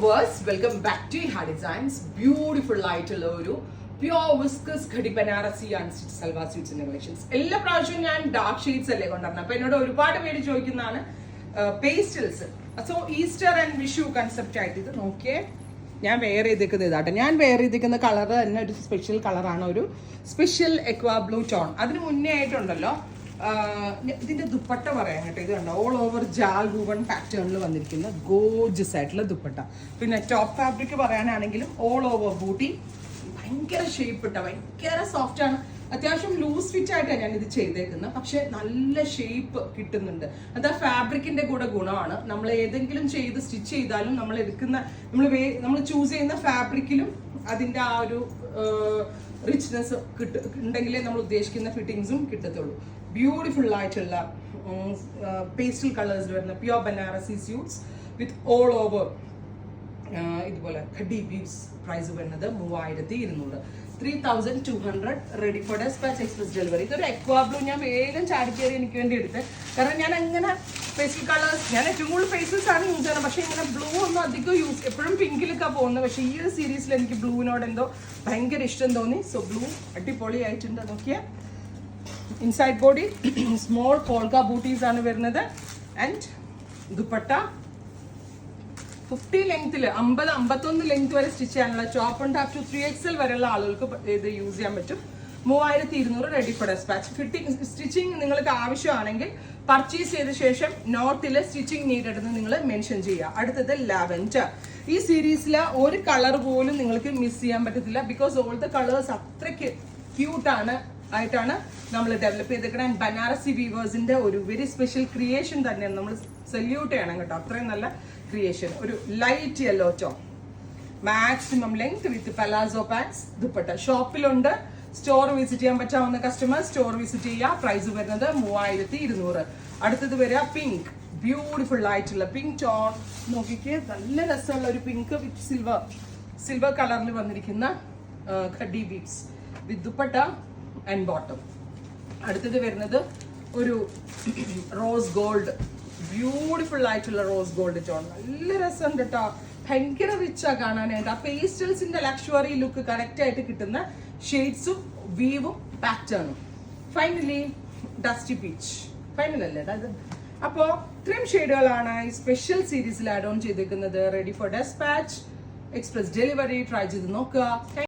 Viewers, welcome back to ഹാ designs. Beautiful ആയിട്ടുള്ള ഒരു pure viscose khadi Banarasi unstitch salwar സ്യൂട്ട്സിന്റെ കളക്ഷൻസ്. എല്ലാ പ്രാവശ്യവും ഞാൻ ഡാർക്ക് ഷെയ്ഡ്സ് അല്ലേ കൊണ്ടുവരണം. അപ്പൊ എന്നോട് ഒരുപാട് പേര് ചോദിക്കുന്നതാണ് pastels. So Easter and Vishu concept ആയിട്ട് ഇത് നോക്കിയേ. ഞാൻ വെയർ ചെയ്തിരിക്കുന്നത് ഇതാട്ടെ. ഞാൻ വെയർ ചെയ്തിരിക്കുന്ന കളർ തന്നെ ഒരു സ്പെഷ്യൽ കളറാണ്, ഒരു സ്പെഷ്യൽ എക്വാ ബ്ലൂ ടോൺ. അതിന് മുന്നേ ആയിട്ടുണ്ടല്ലോ ഇതിന്റെ ദുപ്പട്ട പറയാൻ കേട്ടോ. ഇത് കണ്ടോ, ഓൾ ഓവർ ജാൽ വുവൺ പാറ്റേണിൽ വന്നിരിക്കുന്ന ഗോർജസ് ആയിട്ടുള്ള ദുപ്പട്ട. പിന്നെ ടോപ്പ് ഫാബ്രിക് പറയാനാണെങ്കിലും ഓൾ ഓവർ ബൂട്ടി, ഭയങ്കര ഷേപ്പ് ഇട്ട, ഭയങ്കര സോഫ്റ്റ് ആണ്. അത്യാവശ്യം ലൂസ് ഫിറ്റ് ആയിട്ടാണ് ഞാൻ ഇത് ചെയ്തേക്കുന്നത്, പക്ഷെ നല്ല ഷേപ്പ് കിട്ടുന്നുണ്ട്. അത് ആ ഫാബ്രിക്കിന്റെ കൂടെ ഗുണമാണ്. നമ്മൾ ഏതെങ്കിലും ചെയ്ത് സ്റ്റിച്ച് ചെയ്താലും നമ്മൾ എടുക്കുന്ന നമ്മൾ ചൂസ് ചെയ്യുന്ന ഫാബ്രിക്കിലും അതിന്റെ ആ ഒരു റിച്ച്നെസ് ഉണ്ടെങ്കിലേ നമ്മൾ ഉദ്ദേശിക്കുന്ന ഫിറ്റിങ്സും കിട്ടത്തുള്ളൂ. ബ്യൂട്ടിഫുൾ ആയിട്ടുള്ള പേസ്റ്റൽ കളേഴ്സിൽ വരുന്ന pure Banarasi suits with all over ഇതുപോലെ ഖഡി ബീഡ്സ്. പ്രൈസ് വരുന്നത് 3200, 3200 ready for despatch express delivery. ഇതൊരു എക്വാ ബ്ലൂ ഞാൻ വേഗം ചാടിക്കേറി എനിക്ക് വേണ്ടി എടുത്ത്. കാരണം ഞാൻ അങ്ങനെ പേസ്റ്റൽ കളേഴ്സ് ഞാൻ ഏറ്റവും കൂടുതൽ പേസ്റ്റൽസ് ആണ് യൂസ് ചെയ്യുന്നത്, പക്ഷെ ഇങ്ങനെ ബ്ലൂ ഒന്നും അധികം എപ്പോഴും പിങ്കിലൊക്കെ പോകുന്നത്. പക്ഷെ ഈ ഒരു സീരീസിൽ എനിക്ക് ബ്ലൂവിനോട് എന്തോ ഭയങ്കര ഇഷ്ടം തോന്നി. സോ ബ്ലൂ അടിപൊളി ആയിട്ടുണ്ട്. നോക്കിയാൽ inside body small polka booties ആണ് വരുന്നത്. ആൻഡ് ദുപ്പട്ട 50 ലെങ്ത്തിൽ 50-51 ലെങ്ത് വരെ സ്റ്റിച്ച് ചെയ്യാനുള്ള ചോപ്പ് ഉണ്ട്. അപ് ടു 3XL വരെയുള്ള ആളുകൾക്ക് ഇത് യൂസ് ചെയ്യാൻ പറ്റും. 3200 ready for despatch. Fitting stitching നിങ്ങൾക്ക് ആവശ്യമാണെങ്കിൽ പർച്ചേസ് ചെയ്ത ശേഷം നോട്ടിൽ സ്റ്റിച്ചിങ് നീഡഡ് എന്ന് നിങ്ങൾ മെൻഷൻ ചെയ്യുക. അടുത്തത് ലാവൻഡർ. ഈ സീരീസിലെ ഒരു കളർ പോലും നിങ്ങൾക്ക് മിസ് ചെയ്യാൻ പറ്റത്തില്ല. ബിക്കോസ് ഓൾ ദ കളേഴ്സ് അത്രയ്ക്ക് ക്യൂട്ടാണ് ആയിട്ടാണ് നമ്മൾ ഡെവലപ്പ് ചെയ്തേക്കണം. ബനാറസി വീവേഴ്സിന്റെ ഒരു വെരി സ്പെഷ്യൽ ക്രിയേഷൻ തന്നെയാണ്. നമ്മൾ സല്യൂട്ട് ചെയ്യണം കേട്ടോ, അത്രയും നല്ല ക്രിയേഷൻ. ഒരു light yellow tone, maximum length with palazzo pants. Dupatta ഷോപ്പിലുണ്ട്. സ്റ്റോർ വിസിറ്റ് ചെയ്യാൻ പറ്റാവുന്ന കസ്റ്റമർ സ്റ്റോർ വിസിറ്റ് ചെയ്യുക. പ്രൈസ് വരുന്നത് 3200. അടുത്തത് വരിക പിങ്ക്. ബ്യൂട്ടിഫുൾ ആയിട്ടുള്ള പിങ്ക് ടോൺ. നോക്കിക്കേ, നല്ല രസമുള്ള ഒരു പിങ്ക് വിത്ത് സിൽവർ കളറിൽ വന്നിരിക്കുന്ന khadi beads with dupatta and bottom. അടുത്തത് വരുന്നത് ഒരു റോസ് ഗോൾഡ്, ബ്യൂട്ടിഫുൾ ആയിട്ടുള്ള റോസ് ഗോൾഡ് ടോൺ. നല്ല രസമുണ്ട് കേട്ടോ, ഭയങ്കര റിച്ചാ കാണാനായിട്ട്. ആ പേസ്റ്റൽസിന്റെ ലക്ഷറി ലുക്ക് കറക്റ്റ് ആയിട്ട് കിട്ടുന്ന ഷെയ്ഡ്സും വീവും പാറ്റേണും. Finally dusty peach. ഫൈനൽ അല്ലേ അതായത്. അപ്പോൾ ഇത്രയും ഷെയ്ഡുകളാണ് ഈ സ്പെഷ്യൽ സീരീസിൽ ആഡ് ഓൺ ചെയ്തേക്കുന്നത്. Ready for despatch express delivery. Try ചെയ്ത് നോക്കുക.